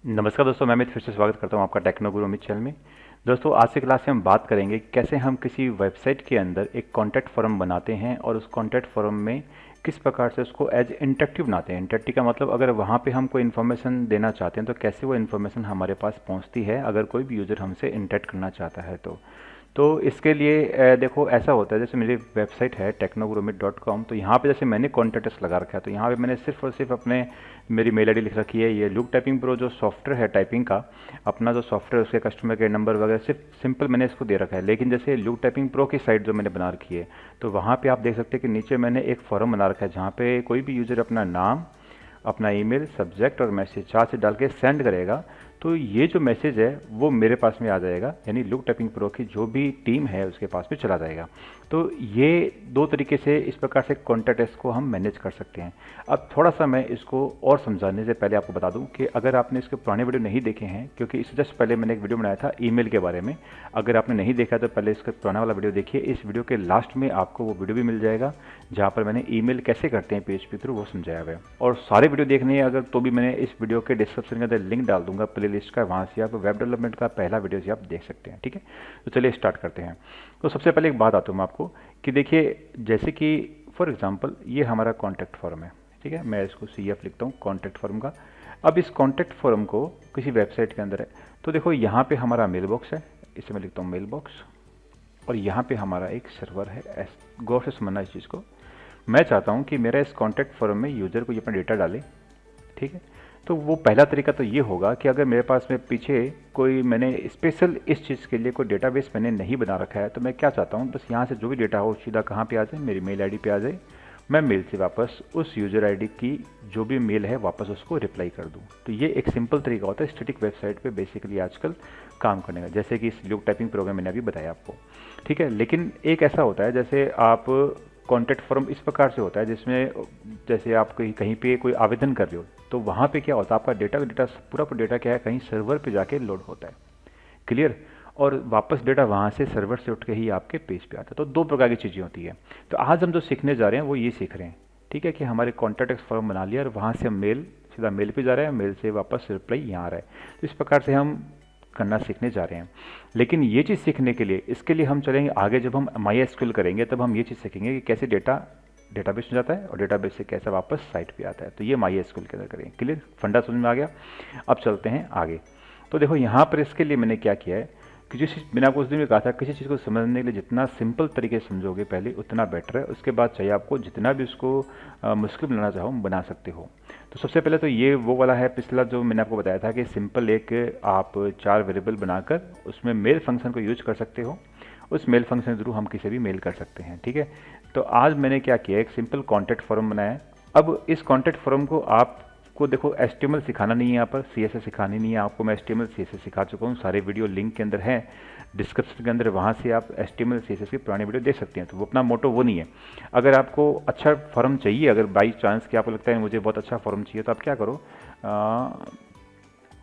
नमस्कार दोस्तों, मैं अमित फिर से स्वागत करता हूं आपका टेक्नो गुरु अमित चैनल में। दोस्तों, आज की क्लास में हम बात करेंगे कि कैसे हम किसी वेबसाइट के अंदर एक कॉन्टैक्ट फॉर्म बनाते हैं और उस कॉन्टैक्ट फॉर्म में किस प्रकार से उसको एज इंटरेक्टिव बनाते हैं। इंटरेक्टिव का मतलब अगर वहां पे हम कोई इन्फॉर्मेशन देना चाहते हैं तो कैसे वो इन्फॉर्मेशन हमारे पास पहुंचती है अगर कोई भी यूज़र हमसे इंटरेक्ट करना चाहता है तो इसके लिए देखो ऐसा होता है, जैसे मेरी वेबसाइट है technoguruamit.com। तो यहाँ पे जैसे मैंने कॉन्टैक्ट्स लगा रखा है तो यहाँ पे मैंने सिर्फ और सिर्फ अपने मेरी मेल आईडी लिख रखी है। ये लुक टाइपिंग प्रो जो सॉफ्टवेयर है टाइपिंग का, अपना जो सॉफ्टवेयर उसके कस्टमर केयर नंबर वगैरह सिर्फ सिंपल मैंने इसको दे रखा है। लेकिन जैसे लुक टाइपिंग प्रो की साइट जो मैंने बना रखी है तो वहाँ पर आप देख सकते हैं कि नीचे मैंने एक फॉर्म बना रखा है जहाँ पे कोई भी यूज़र अपना नाम, अपना ईमेल, सब्जेक्ट और मैसेज 4 से डाल के सेंड करेगा तो ये जो मैसेज है वो मेरे पास में आ जाएगा, यानी लुक टाइपिंग प्रो की जो भी टीम है उसके पास में चला जाएगा। तो ये दो तरीके से इस प्रकार से कॉन्टैक्ट्स को हम मैनेज कर सकते हैं। अब थोड़ा सा मैं इसको और समझाने से पहले आपको बता दूं कि अगर आपने इसके पुराने वीडियो नहीं देखे हैं, क्योंकि इससे जस्ट पहले मैंने एक वीडियो बनाया था ईमेल के बारे में, अगर आपने नहीं देखा तो पहले इसका पुराना वाला वीडियो देखिए। इस वीडियो के लास्ट में आपको वो वीडियो भी मिल जाएगा जहाँ पर मैंने ईमेल कैसे करते हैं PHP थ्रू वो समझाया हुआ है। और सारे वीडियो देखने हैं अगर तो भी मैंने इस वीडियो के डिस्क्रिप्शन के अंदर लिंक डाल दूंगा प्ले लिस्ट का, वहाँ से आप वेब डेवलपमेंट का पहला वीडियो से आप देख सकते हैं। ठीक है, तो चलिए स्टार्ट करते हैं। तो सबसे पहले एक बात आता हूँ मैं आपको कि देखिए, जैसे कि फॉर एग्जांपल ये हमारा कॉन्टैक्ट फॉर्म है। ठीक है, मैं इसको CF लिखता हूँ कॉन्टैक्ट फॉर्म का। अब इस कॉन्टैक्ट फॉर्म को किसी वेबसाइट के अंदर है तो देखो यहाँ पे हमारा मेल बॉक्स है, इसे मैं लिखता हूँ मेल बॉक्स, और यहाँ पे हमारा एक सर्वर है। गौर से समझना इस चीज़ को। मैं चाहता हूँ कि मेरा इस कॉन्टैक्ट फॉर्म में यूज़र को ये अपना डेटा डाले। ठीक है, तो वो पहला तरीका तो ये होगा कि अगर मेरे पास में पीछे कोई मैंने स्पेशल इस चीज़ के लिए कोई डेटाबेस मैंने नहीं बना रखा है तो मैं क्या चाहता हूँ, बस यहाँ से जो भी डेटा हो सीधा कहाँ पे आ जाए, मेरी मेल आईडी पे आ जाए। मैं मेल से वापस उस यूज़र आईडी की जो भी मेल है वापस उसको रिप्लाई कर दूँ। तो ये एक सिंपल तरीका होता है स्टैटिक वेबसाइट पे बेसिकली आजकल काम करने का, जैसे कि इस लुक टाइपिंग प्रोग्राम मैंने अभी बताया आपको। ठीक है, लेकिन एक ऐसा होता है जैसे आप कॉन्टैक्ट फॉर्म इस प्रकार से होता है जिसमें जैसे आप कहीं पे कोई आवेदन कर रहे हो तो वहाँ पे क्या होता है, आपका डेटा पूरा डेटा क्या है, कहीं सर्वर पे जाके लोड होता है। क्लियर, और वापस डेटा वहाँ से सर्वर से उठ के ही आपके पेज पे आता है। तो दो प्रकार की चीज़ें होती है। तो आज हम जो सीखने जा रहे हैं वो ये सीख रहे हैं। ठीक है, कि हमारे कॉन्टैक्ट फॉर्म बना लिया और वहाँ से हम मेल सीधा मेल पे जा रहे हैं, मेल से वापस रिप्लाई यहाँ आ रहा है। तो इस प्रकार से हम करना सीखने जा रहे हैं। लेकिन ये चीज़ सीखने के लिए, इसके लिए हम चलेंगे आगे, जब हम MySQL करेंगे तब हम ये चीज़ सीखेंगे कि कैसे डेटा डेटाबेस में जाता है और डेटाबेस से कैसे वापस साइट पे आता है। तो ये MySQL के अंदर करेंगे। क्लियर, फंडा समझ में आ गया। अब चलते हैं आगे। तो देखो यहाँ पर इसके लिए मैंने क्या किया है कि जिस मैंने आपको उस दिन में कहा था, किसी चीज़ को समझने के लिए जितना सिंपल तरीके से समझोगे पहले उतना बेटर है। उसके बाद चाहिए आपको जितना भी उसको मुश्किल बनाना चाहो बना सकते हो। तो सबसे पहले तो ये वो वाला है पिछला जो मैंने आपको बताया था कि सिंपल एक आप 4 वेरिएबल बनाकर उसमें मेल फंक्शन को यूज कर सकते हो। उस मेल फंक्शन के थ्रू हम किसी भी मेल कर सकते हैं। ठीक है, तो आज मैंने क्या किया, एक सिंपल कॉन्टैक्ट फॉर्म बनाया है। अब इस कॉन्टैक्ट फॉर्म को आपको देखो HTML सिखाना नहीं है, यहाँ पर CSS सिखानी नहीं है आपको। मैं HTML CSS सिखा चुका हूँ, सारे वीडियो लिंक के अंदर है डिस्क्रिप्शन के अंदर, वहाँ से आप HTML CSS की पुरानी वीडियो देख सकते हैं। तो वो अपना मोटो वो नहीं है। अगर आपको अच्छा फॉर्म चाहिए, अगर बाई चांस कि आपको लगता है मुझे बहुत अच्छा फॉर्म चाहिए, तो आप क्या करो,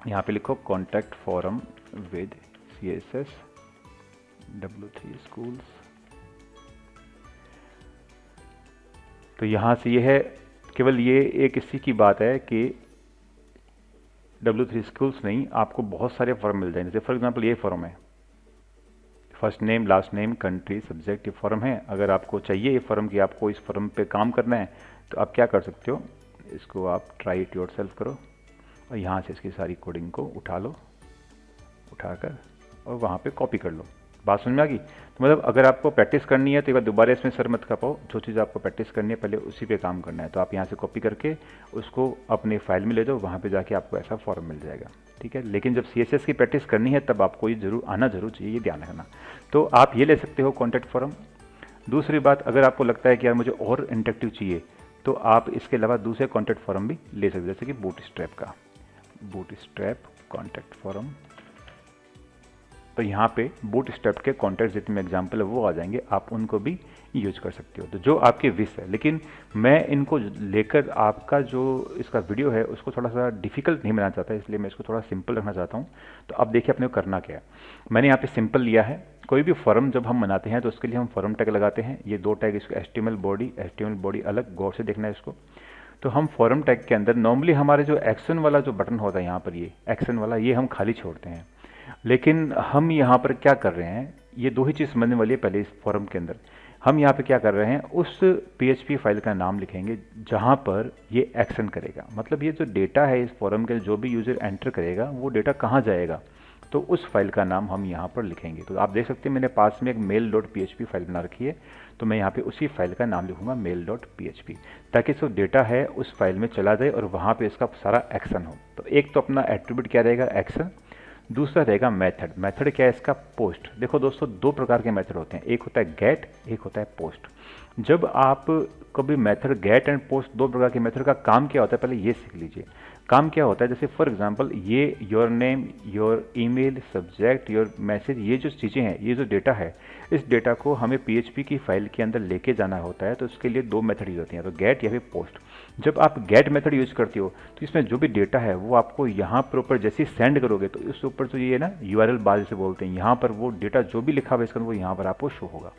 यहाँ पे लिखो contact form with CSS W3 schools. तो यहाँ से ये है, केवल ये एक इसी की बात है कि W3 स्कूल्स नहीं, आपको बहुत सारे फॉर्म मिल जाएंगे। जैसे फॉर एग्जांपल ये फॉर्म है, first name, last name, country, subject, ये फॉर्म है। अगर आपको चाहिए ये फॉर्म कि आपको इस फॉर्म पे काम करना है तो आप क्या कर सकते हो, इसको आप ट्राई इट योरसेल्फ करो और यहाँ से इसकी सारी कोडिंग को उठा लो, उठाकर और वहाँ पे कॉपी कर लो। बात समझ में आ गई। तो मतलब अगर आपको प्रैक्टिस करनी है तो एक बार दोबारा इसमें सर मत खपाओ, जो चीज़ आपको प्रैक्टिस करनी है पहले उसी पे काम करना है। तो आप यहाँ से कॉपी करके उसको अपने फाइल में ले जाओ, वहाँ पे जाके आपको ऐसा फॉर्म मिल जाएगा। ठीक है, लेकिन जब CSS की प्रैक्टिस करनी है तब आपको ये जरूर आना जरूर चाहिए, ये ध्यान रखना। तो आप ये ले सकते हो कॉन्टैक्ट फॉर्म। दूसरी बात, अगर आपको लगता है कि यार मुझे और इंटरेक्टिव चाहिए तो आप इसके अलावा दूसरे कॉन्टैक्ट फॉर्म भी ले सकते हो, जैसे कि बूटस्ट्रैप का बूटस्ट्रैप कॉन्टैक्ट फॉर्म। तो यहाँ पे बूटस्ट्रैप के कॉन्टैक्ट जितने एग्जाम्पल है वो आ जाएंगे, आप उनको भी यूज कर सकते हो, तो जो आपकी विश है। लेकिन मैं इनको लेकर आपका जो इसका वीडियो है उसको थोड़ा सा डिफिकल्ट नहीं बनाना चाहता, इसलिए मैं इसको थोड़ा सिंपल रखना चाहता हूँ। तो अब देखिए अपने को करना क्या है। मैंने यहाँ पे सिंपल लिया है। कोई भी फॉर्म जब हम बनाते हैं तो उसके लिए हम फॉर्म टैग लगाते हैं। ये 2 टैग, इसको HTML बॉडी अलग, गौर से देखना है इसको। तो हम फॉरम टैग के अंदर नॉर्मली हमारे जो एक्शन वाला जो बटन होता है यहाँ पर, ये एक्शन वाला, ये हम खाली छोड़ते हैं। लेकिन हम यहाँ पर क्या कर रहे हैं, ये दो ही चीज़ समझने वाली है। पहले इस फॉरम के अंदर हम यहाँ पे क्या कर रहे हैं, उस PHP फाइल का नाम लिखेंगे जहाँ पर ये एक्शन करेगा। मतलब ये जो डेटा है इस फॉरम के जो भी यूज़र एंटर करेगा वो डेटा कहाँ जाएगा, तो उस फाइल का नाम हम यहाँ पर लिखेंगे। तो आप देख सकते हैं मैंने पास में एक mail.php फाइल बना रखी है, तो मैं यहाँ पे उसी फाइल का नाम लिखूंगा mail.php, ताकि जो डेटा है उस फाइल में चला जाए और वहाँ पे इसका सारा एक्शन हो। तो एक तो अपना एट्रीब्यूट क्या रहेगा, एक्शन। दूसरा रहेगा मेथड। मेथड क्या है इसका, पोस्ट। देखो दोस्तों, दो प्रकार के मेथड होते हैं, एक होता है गेट, एक होता है पोस्ट। जब आप कभी मेथड गेट एंड पोस्ट, दो प्रकार के मेथड का काम क्या होता है पहले ये सीख लीजिए। काम क्या होता है, जैसे फॉर एग्जांपल ये your name, your email, subject, your message, ये जो चीज़ें हैं, ये जो डेटा है, इस डेटा को हमें PHP की फाइल के अंदर लेके जाना होता है। तो उसके लिए दो मेथड यूज होती हैं, तो गेट या फिर पोस्ट। जब आप गेट मेथड यूज करते हो तो इसमें जो भी डेटा है वो आपको यहाँ पर ऊपर जैसे सेंड करोगे तो इस ऊपर जो ये ना URL बार से बोलते हैं, यहाँ पर वो डेटा जो भी लिखा हुआ है इसका वो यहाँ पर आपको शो होगा।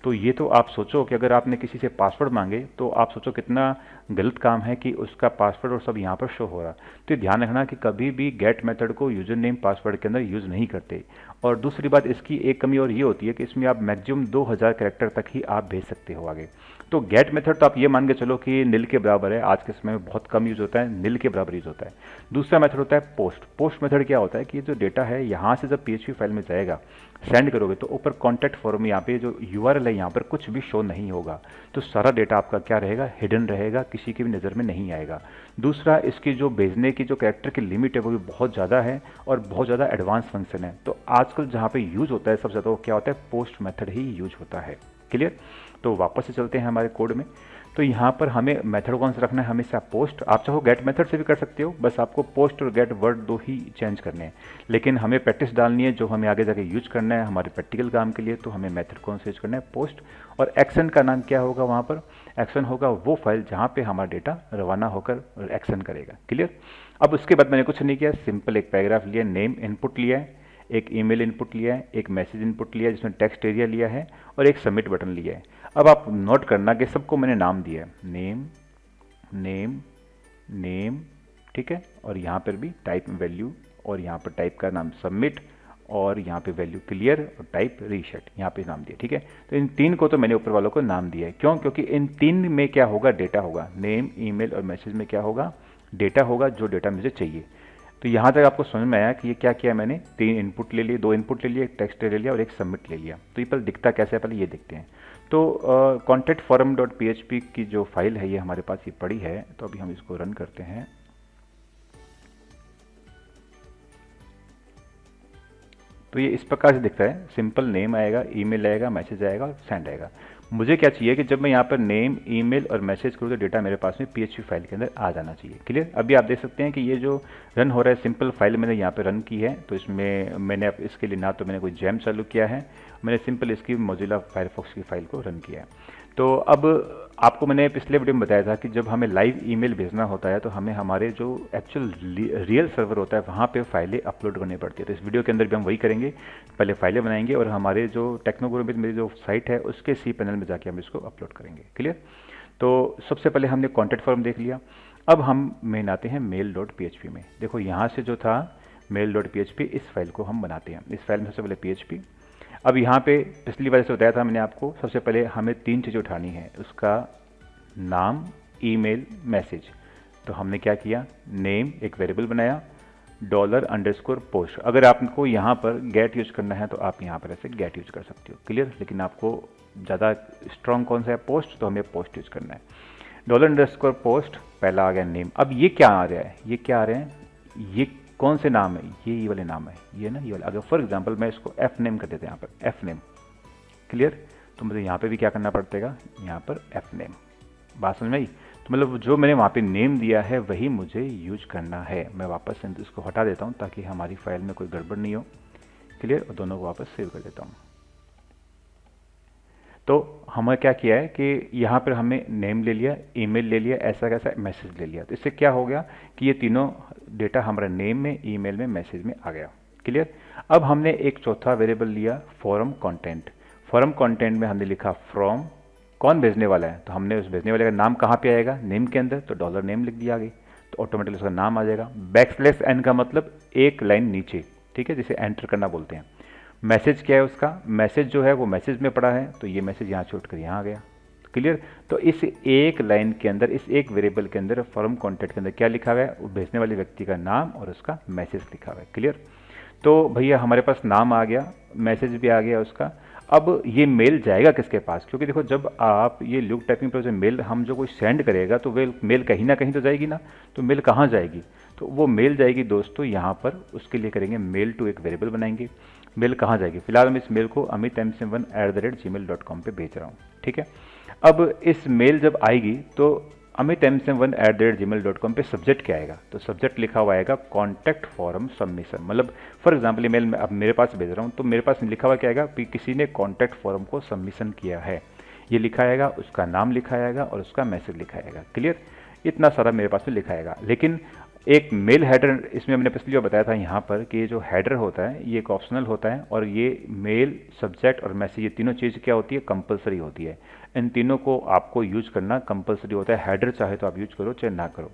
तो ये तो आप सोचो कि अगर आपने किसी से पासवर्ड मांगे तो आप सोचो कितना गलत काम है कि उसका पासवर्ड और सब यहाँ पर शो हो रहा। तो ध्यान रखना कि कभी भी गेट मेथड को यूजर नेम पासवर्ड के अंदर यूज़ नहीं करते। और दूसरी बात, इसकी एक कमी और ये होती है कि इसमें आप मैक्सिमम 2000 कैरेक्टर तक ही आप भेज सकते हो आगे। तो गेट मेथड तो आप ये मान के चलो कि नील के बराबर है, आज के समय में बहुत कम यूज होता है, नील के बराबर यूज होता है। दूसरा मेथड होता है पोस्ट। पोस्ट मेथड क्या होता है कि जो डेटा है यहाँ से जब PHP फाइल में जाएगा, सेंड करोगे तो ऊपर कॉन्टैक्ट फॉर्म यहाँ पे जो URL है यहाँ पर कुछ भी शो नहीं होगा। तो सारा डेटा आपका क्या रहेगा, हिडन रहेगा, किसी की भी नज़र में नहीं आएगा। दूसरा, इसकी जो भेजने की जो कैरेक्टर की लिमिट है वो भी बहुत ज़्यादा है और बहुत ज़्यादा एडवांस फंक्शन है। तो आजकल जहाँ पे यूज होता है सबसे ज़्यादा वो क्या होता है, पोस्ट मेथड ही यूज होता है। क्लियर। तो वापस से चलते हैं हमारे कोड में। तो यहाँ पर हमें मेथड कौन सा रखना है, हमेशा पोस्ट। आप चाहो गेट मेथड से भी कर सकते हो, बस आपको पोस्ट और गेट वर्ड दो ही चेंज करने हैं। लेकिन हमें प्रैक्टिस डालनी है जो हमें आगे जाके यूज करना है हमारे प्रैक्टिकल काम के लिए, तो हमें मेथड कौन सा यूज करना है, पोस्ट। और एक्शन का नाम क्या होगा, वहाँ पर एक्शन होगा वो फाइल जहाँ पे हमारा डेटा रवाना होकर एक्शन करेगा। क्लियर। अब उसके बाद मैंने कुछ नहीं किया, सिंपल एक पैराग्राफ लिया, नेम इनपुट लिया है, एक ईमेल इनपुट लिया है, एक मैसेज इनपुट लिया है जिसमें टेक्स्ट एरिया लिया है और एक सबमिट बटन लिया है। अब आप नोट करना कि सबको मैंने नाम दिया है, नेम नेम नेम, ठीक है। और यहाँ पर भी टाइप वैल्यू और यहाँ पर टाइप का नाम सबमिट और यहाँ पे वैल्यू क्लियर और टाइप रीसेट, यहाँ पे नाम दिया, ठीक है। तो इन तीन को तो मैंने ऊपर वालों को नाम दिया है, क्यों, क्योंकि इन तीन में क्या होगा, डेटा होगा। नेम, ईमेल और मैसेज में क्या होगा, डेटा होगा, जो डेटा मुझे चाहिए। तो यहाँ तक आपको समझ में आया कि ये क्या किया मैंने, तीन इनपुट ले लिए, दो इनपुट ले लिए, एक टेक्स्ट ले लिया और एक सबमिट ले लिया। तो ये पर दिखता कैसे है पहले ये देखते हैं। तो कॉन्टैक्ट फॉरम डॉट PHP की जो फाइल है ये हमारे पास ये पड़ी है। तो अभी हम इसको रन करते हैं। तो ये इस प्रकार से दिखता है, सिंपल नेम आएगा, ईमेल आएगा, मैसेज आएगा और सेंड आएगा। मुझे क्या चाहिए कि जब मैं यहाँ पर नेम, ईमेल और मैसेज करूँ तो डेटा मेरे पास में PHP फाइल के अंदर आ जाना चाहिए। क्लियर। अभी आप देख सकते हैं कि ये जो रन हो रहा है सिंपल फाइल मैंने यहाँ पे रन की है। तो इसमें मैंने अब इसके लिए ना तो मैंने कोई जैम चालू किया है, मैंने सिंपल इसकी मोजिला फायरफॉक्स की फाइल को रन किया है। तो अब आपको मैंने पिछले वीडियो में बताया था कि जब हमें लाइव ईमेल भेजना होता है तो हमें हमारे जो एक्चुअल रियल सर्वर होता है वहाँ पे फाइलें अपलोड करनी पड़ती है। तो इस वीडियो के अंदर भी हम वही करेंगे, पहले फाइलें बनाएंगे और हमारे जो टेक्नोगुरु में मेरी जो साइट है उसके सी पैनल में जाके हम इसको अपलोड करेंगे। क्लियर। तो सबसे पहले हमने कॉन्टैक्ट फॉर्म देख लिया। अब हम मेन आते हैं mail.php में। देखो यहाँ से जो था mail.php, इस फाइल को हम बनाते हैं। इस फाइल में सबसे पहले PHP। अब यहाँ पे पिछली बार से बताया था मैंने आपको, सबसे पहले हमें तीन चीज़ें उठानी है, उसका नाम, ईमेल, मैसेज। तो हमने क्या किया, नेम एक वेरिएबल बनाया, $_पोस्ट। अगर आपको यहाँ पर गेट यूज करना है तो आप यहाँ पर ऐसे गेट यूज कर सकते हो। क्लियर। लेकिन आपको ज़्यादा स्ट्रॉन्ग कौन सा है, पोस्ट, तो हमें पोस्ट यूज करना है। $_पोस्ट पहला आ गया नेम। अब ये क्या आ रहा है, ये क्या आ रहे हैं, ये कौन से नाम है, ये वाले नाम है, ये ना ये वाला। अगर फॉर एग्जांपल मैं इसको एफ नेम कर देते हैं यहाँ पर, एफ नेम। क्लियर। तो मुझे यहाँ पे भी क्या करना पड़ेगा, यहाँ पर एफ नेम। बात समझ में आई। तो मतलब जो मैंने वहाँ पे नेम दिया है वही मुझे यूज करना है। मैं वापस से इसको हटा देता हूँ ताकि हमारी फाइल में कोई गड़बड़ नहीं हो। क्लियर। और दोनों को वापस सेव कर देता हूँ। तो हमें क्या किया है कि यहाँ पर हमने नेम ले लिया, ईमेल ले लिया, ऐसा कैसा मैसेज ले लिया। तो इससे क्या हो गया कि ये तीनों डेटा हमारे नेम में, ईमेल में, मैसेज में आ गया। क्लियर। अब हमने एक चौथा वेरिएबल लिया, फॉरम कंटेंट। फॉरम कंटेंट में हमने लिखा फ्रॉम कौन भेजने वाला है, तो हमने उस भेजने वाले का नाम कहाँ पे आएगा, नेम के अंदर, तो डॉलर नेम लिख दिया आगे, तो ऑटोमेटिकली उसका नाम आ जाएगा। बैकस्लैश एन का मतलब एक लाइन नीचे, ठीक है, जिसे एंटर करना बोलते हैं। मैसेज क्या है उसका, मैसेज जो है वो मैसेज में पड़ा है, तो ये मैसेज यहाँ छोड़ कर यहाँ आ गया। क्लियर। तो इस एक लाइन के अंदर, इस एक वेरिएबल के अंदर फॉर्म कॉन्टैक्ट के अंदर क्या लिखा हुआ है, वो भेजने वाले व्यक्ति का नाम और उसका मैसेज लिखा हुआ है। क्लियर। तो भैया हमारे पास नाम आ गया, मैसेज भी आ गया उसका। अब ये मेल जाएगा किसके पास, क्योंकि देखो जब आप ये ल्यूक टाइपिंग पर जो मेल हम जो कोई सेंड करेगा तो वे मेल कहीं ना कहीं तो जाएगी ना, तो मेल कहाँ जाएगी, तो वो मेल जाएगी दोस्तों यहाँ पर, उसके लिए करेंगे मेल टू, एक वेरिएबल बनाएंगे। मेल कहाँ जाएगी, फिलहाल मैं इस मेल को amitmsim1@gmail.com पे भेज रहा हूँ, ठीक है। अब इस मेल जब आएगी तो amitmsim1@gmail.com पे सब्जेक्ट क्या आएगा, तो सब्जेक्ट लिखा हुआ आएगा कॉन्टैक्ट फॉरम सबमिशन। मतलब फॉर एग्जाम्पल मेल अब मेरे पास भेज रहा हूँ, तो मेरे पास लिखा हुआ क्या आएगा कि किसी ने कॉन्टैक्ट फॉरम को सबमिशन किया है, ये लिखा आएगा, उसका नाम लिखा आएगा और उसका मैसेज लिखा आएगा। क्लियर। इतना सारा मेरे पास में लिखा आएगा। लेकिन एक मेल हेडर, इसमें हमने पिछली बार बताया था यहाँ पर कि ये जो हेडर होता है ये एक ऑप्शनल होता है, और ये मेल, सब्जेक्ट और मैसेज, ये तीनों चीज़ क्या होती है, कंपलसरी होती है। इन तीनों को आपको यूज करना कंपलसरी होता है। हेडर चाहे तो आप यूज करो चाहे ना करो।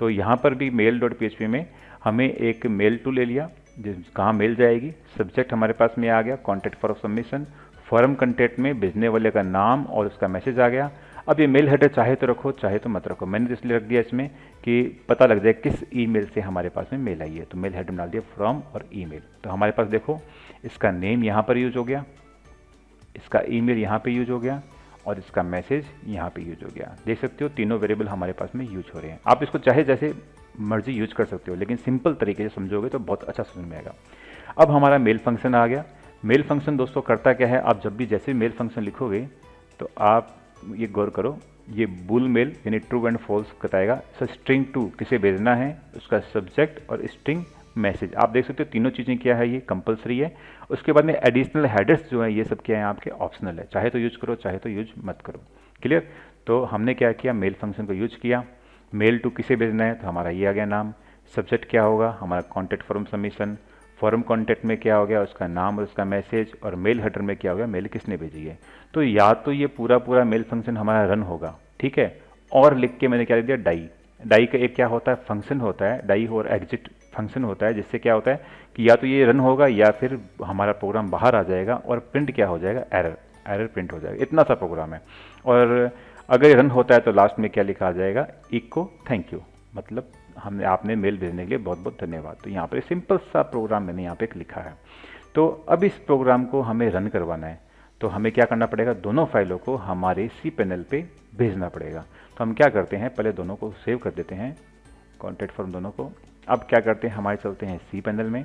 तो यहाँ पर भी mail.php में हमें एक मेल टू ले लिया, जिस कहाँ मेल जाएगी, सब्जेक्ट हमारे पास में आ गया contact for submission, form content में भेजने वाले का नाम और उसका मैसेज आ गया। अब ये मेल हेडर चाहे तो रखो चाहे तो मत रखो, मैंने तो इसलिए रख दिया इसमें कि पता लग जाए किस ईमेल से हमारे पास में मेल आई है, तो मेल हेडर में डाल दिया फ्रॉम और ईमेल। तो हमारे पास देखो इसका नेम यहाँ पर यूज हो गया, इसका ईमेल यहाँ पे यूज हो गया और इसका मैसेज यहाँ पे यूज हो गया। देख सकते हो तीनों वेरिएबल हमारे पास में यूज हो रहे हैं। आप इसको चाहे जैसे मर्जी यूज कर सकते हो, लेकिन सिंपल तरीके से समझोगे तो बहुत अच्छा समझ में आएगा। अब हमारा मेल फंक्शन आ गया। मेल फंक्शन दोस्तों करता क्या है, आप जब भी जैसे मेल फंक्शन लिखोगे तो आप ये गौर करो, ये बुल मेल यानी ट्रू एंड फॉल्स बताएगा। स्ट्रिंग टू किसे भेजना है, उसका सब्जेक्ट और स्ट्रिंग मैसेज। आप देख सकते हो तीनों चीज़ें क्या है, ये कंपलसरी है। उसके बाद में एडिशनल हेडर्स जो है ये सब क्या है आपके ऑप्शनल है, चाहे तो यूज करो चाहे तो यूज मत करो। क्लियर। तो हमने क्या किया, मेल फंक्शन को यूज किया। मेल टू किसे भेजना है, तो हमारा ये आ गया नाम। सब्जेक्ट क्या होगा, हमारा contact form submission. Form contact में क्या हो गया, उसका नाम और उसका मैसेज। और मेल हेडर में क्या हो गया, मेल किसने भेजी है। तो या तो ये पूरा मेल फंक्शन हमारा रन होगा, ठीक है। और लिख के मैंने क्या लिख दिया, डाई। डाई का एक क्या होता है, फंक्शन होता है, डाई और एग्जिट फंक्शन होता है, जिससे क्या होता है कि या तो ये रन होगा या फिर हमारा प्रोग्राम बाहर आ जाएगा और प्रिंट क्या हो जाएगा, एरर प्रिंट हो जाएगा। इतना सा प्रोग्राम है। और अगर ये रन होता है तो लास्ट में क्या लिखा आ जाएगा, इको थैंक यू, मतलब हमने आपने मेल भेजने के लिए बहुत बहुत धन्यवाद। तो यहाँ पर सिंपल सा प्रोग्राम मैंने यहाँ पे लिखा है। तो अब इस प्रोग्राम को हमें रन करवाना है, तो हमें क्या करना पड़ेगा, दोनों फाइलों को हमारे सी पैनल पे भेजना पड़ेगा। तो हम क्या करते हैं, पहले दोनों को सेव कर देते हैं, कॉन्टैक्ट फॉर्म दोनों को। अब क्या करते हैं, हमारे चलते हैं सी पैनल में।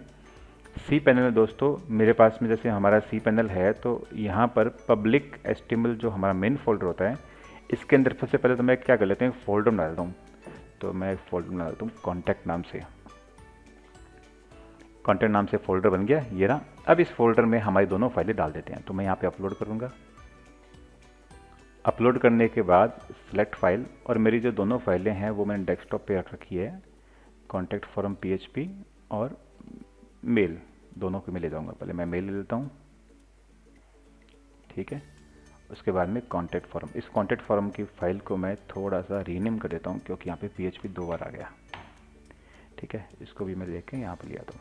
सी पैनल में दोस्तों मेरे पास में जैसे हमारा सी पैनल है, तो यहाँ पर पब्लिक एचटीएमएल जो हमारा मेन फोल्डर होता है, इसके अंदर सबसे पहले तो मैं क्या कर लेते हैं, फोल्डर बना देता हूँ। तो मैं एक फोल्डर बना देता हूँ कॉन्टैक्ट नाम से। कॉन्टैक्ट नाम से फोल्डर बन गया, ये रहा। अब इस फोल्डर में हमारी दोनों फाइलें डाल देते हैं। तो मैं यहाँ पे अपलोड करूँगा। अपलोड करने के बाद सिलेक्ट फाइल, और मेरी जो दोनों फाइलें हैं वो मैंने डेस्कटॉप पे रख रखी है, कॉन्टैक्ट फॉरम PHP और मेल, दोनों को मैं ले जाऊँगा। पहले मैं मेल ले लेता हूँ, ठीक है। उसके बाद में कॉन्टैक्ट फॉरम, इस कॉन्टैक्ट फॉरम की फाइल को मैं थोड़ा सा रीनेम कर देता हूँ, क्योंकि यहाँ पे PHP 2 बार आ गया, ठीक है। इसको भी मैं लेके यहाँ पे लिया। तो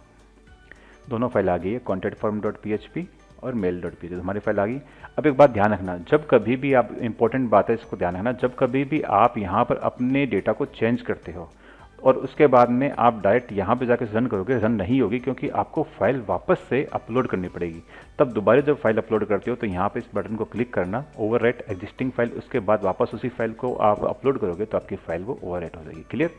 दोनों फाइल आ गई है, कॉन्टैक्ट फॉरम .php और mail.php, तो हमारी फाइल आ गई। अब एक बात ध्यान रखना, जब कभी भी आप, इंपॉर्टेंट बात है इसको ध्यान रखना, जब कभी भी आप यहाँ पर अपने डेटा को चेंज करते हो और उसके बाद में आप डायरेक्ट यहाँ पे जाकर रन करोगे, रन नहीं होगी, क्योंकि आपको फाइल वापस से अपलोड करनी पड़ेगी। तब दोबारा जब फाइल अपलोड करते हो तो यहाँ पे इस बटन को क्लिक करना, ओवरराइट एग्जिस्टिंग फाइल, उसके बाद वापस उसी फाइल को आप अपलोड करोगे तो आपकी फाइल वो ओवरराइट हो जाएगी। क्लियर।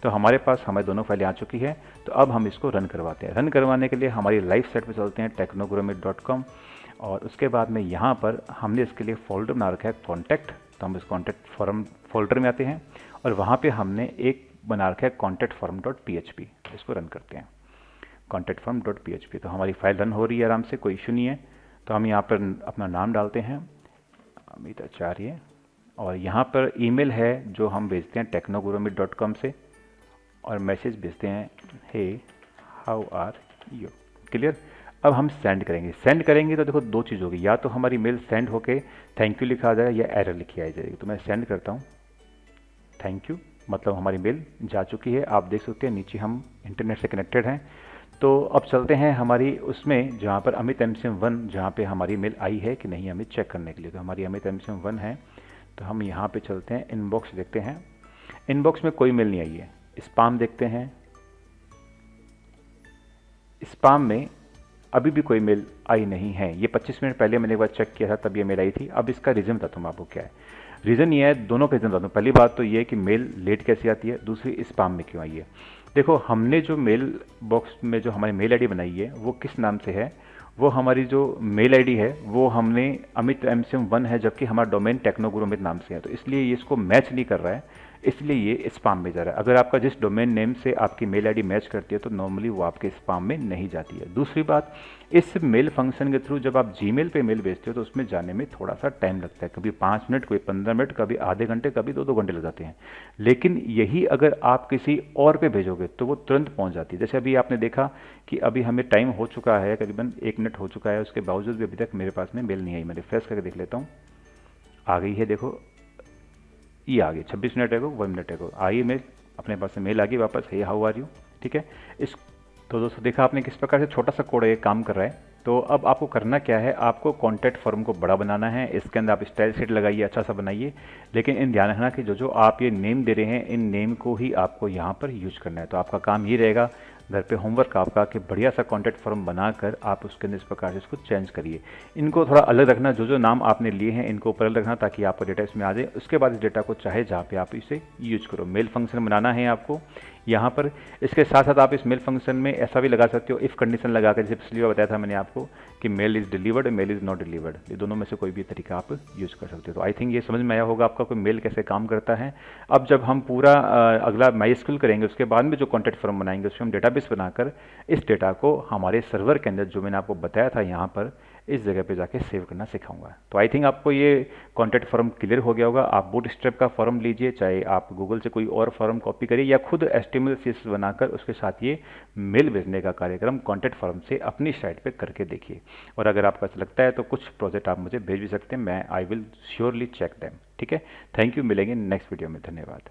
तो हमारे पास हमारी दोनों फाइलें आ चुकी है। तो अब हम इसको रन करवाते हैं। रन करवाने के लिए हमारी लाइव साइट पर चलते हैं technogromet.com, और उसके बाद में यहाँ पर हमने इसके लिए फोल्डर बना रखा है कॉन्टैक्ट। तो हम इस कॉन्टैक्ट फॉरम फोल्डर में आते हैं और वहाँ पे हमने एक बना रखा है कॉन्टैक्ट फॉरम .php। इसको रन करते हैं, कॉन्टैक्ट फॉरम .php। तो हमारी फाइल रन हो रही है आराम से, कोई इशू नहीं है। तो हम यहाँ पर अपना नाम डालते हैं, अमित आचार्य, और यहाँ पर ईमेल है जो हम भेजते हैं technogromet.com से, और मैसेज भेजते हैं hey how are you. Clear. अब हम सेंड करेंगे। सेंड करेंगे तो देखो दो चीज़ होगी, या तो हमारी मेल सेंड होके थैंक यू लिखा आ जाएगा या एरर लिखी आ जाएगी। तो मैं सेंड करता हूँ, थैंक यू, मतलब हमारी मेल जा चुकी है। आप देख सकते हैं नीचे हम इंटरनेट से कनेक्टेड हैं। तो अब चलते हैं हमारी उसमें जहाँ पर अमित MCM1 जहाँ पे हमारी मेल आई है कि नहीं हमें चेक करने के लिए। तो हमारी अमित MCM1 है, तो हम यहाँ पे चलते हैं, इनबॉक्स देखते हैं। इनबॉक्स में कोई मेल नहीं आई है। स्पाम देखते हैं, स्पाम में अभी भी कोई मेल आई नहीं है। ये 25 मिनट पहले मैंने एक बार चेक किया था, तब ये मेल आई थी। अब इसका रीज़न बताता हूँ आपको क्या है। रीज़न ये है, दोनों का रीज़न बताता हूँ। पहली बात तो ये है कि मेल लेट कैसे आती है, दूसरी स्पाम में क्यों आई है। देखो हमने जो मेल बॉक्स में जो हमारी मेल आईडी बनाई है वो किस नाम से है, वो हमारी जो मेल आईडी है वो हमने अमित MCM1 है, जबकि हमारा डोमेन टेक्नोगुरु अमित नाम से है। तो इसलिए ये इसको मैच नहीं कर रहा है, इसलिए ये स्पाम में जा रहा है। अगर आपका जिस डोमेन नेम से आपकी मेल आईडी मैच करती है तो नॉर्मली वो आपके स्पाम में नहीं जाती है। दूसरी बात, इस मेल फंक्शन के थ्रू जब आप जीमेल पे मेल भेजते हो तो उसमें जाने में थोड़ा सा टाइम लगता है, कभी 5 मिनट, कभी 15 मिनट, कभी आधे घंटे, कभी 2-2 घंटे लग जाते हैं। लेकिन यही अगर आप किसी और पे भेजोगे तो वो तुरंत पहुंच जाती है। जैसे अभी आपने देखा कि अभी हमें टाइम हो चुका है, करीबन 1 मिनट हो चुका है, उसके बावजूद भी अभी तक मेरे पास में मेल नहीं आई। मैं रिफ्रेश करके देख लेता हूँ, आ गई है, देखो ये आ गई। 26 मिनट एगो, 1 मिनट एगो आई मेल, अपने पास से मेल आ गई वापस, हे हाउ आर यू। ठीक है, इस तो दोस्तों देखा आपने किस प्रकार से छोटा सा कोड ये काम कर रहा है। तो अब आपको करना क्या है, आपको कॉन्टैक्ट फॉर्म को बड़ा बनाना है। इसके अंदर आप स्टाइल शीट लगाइए, अच्छा सा बनाइए, लेकिन इन ध्यान रखना कि जो जो आप ये नेम दे रहे हैं, इन नेम को ही आपको यहाँ पर यूज करना है। तो आपका काम ये रहेगा, घर पे होमवर्क आपका, कि बढ़िया सा कॉन्टैक्ट फॉर्म बनाकर आप उसके अंदर इस प्रकार से इसको चेंज करिए। इनको थोड़ा अलग रखना, जो जो नाम आपने लिए हैं इनको ऊपर अलग रखना, ताकि आपका डेटा इसमें आ जाए। उसके बाद इस डेटा को चाहे जहाँ पे आप इसे यूज करो। मेल फंक्शन बनाना है आपको यहाँ पर। इसके साथ साथ आप इस मेल फंक्शन में ऐसा भी लगा सकते हो, इफ़ कंडीशन लगा कर, जैसे पिछली बार बताया था मैंने आपको कि mail is delivered, mail is not delivered, ये दोनों में से कोई भी तरीका आप यूज़ कर सकते हो। तो आई थिंक ये समझ में आया होगा आपका कोई मेल कैसे काम करता है। अब जब हम पूरा अगला MySQL करेंगे, उसके बाद में जो कॉन्टैक्ट फॉर्म बनाएंगे उसमें हम डेटाबेस बनाकर इस डेटा को हमारे सर्वर के अंदर, जो मैंने आपको बताया था यहाँ पर, इस जगह पे जाके सेव करना सिखाऊंगा। तो आई थिंक आपको ये कॉन्टैक्ट फॉर्म क्लियर हो गया होगा। आप बूटस्ट्रैप का फॉर्म लीजिए, चाहे आप गूगल से कोई और फॉर्म कॉपी करिए, या खुद HTML CSS बनाकर उसके साथ ये मेल भेजने का कार्यक्रम कॉन्टैक्ट फॉर्म से अपनी साइट पे करके देखिए। और अगर आपको ऐसा लगता है तो कुछ प्रोजेक्ट आप मुझे भेज भी सकते हैं, मैं I will surely check them. ठीक है, थैंक यू, मिलेंगे नेक्स्ट वीडियो में, धन्यवाद।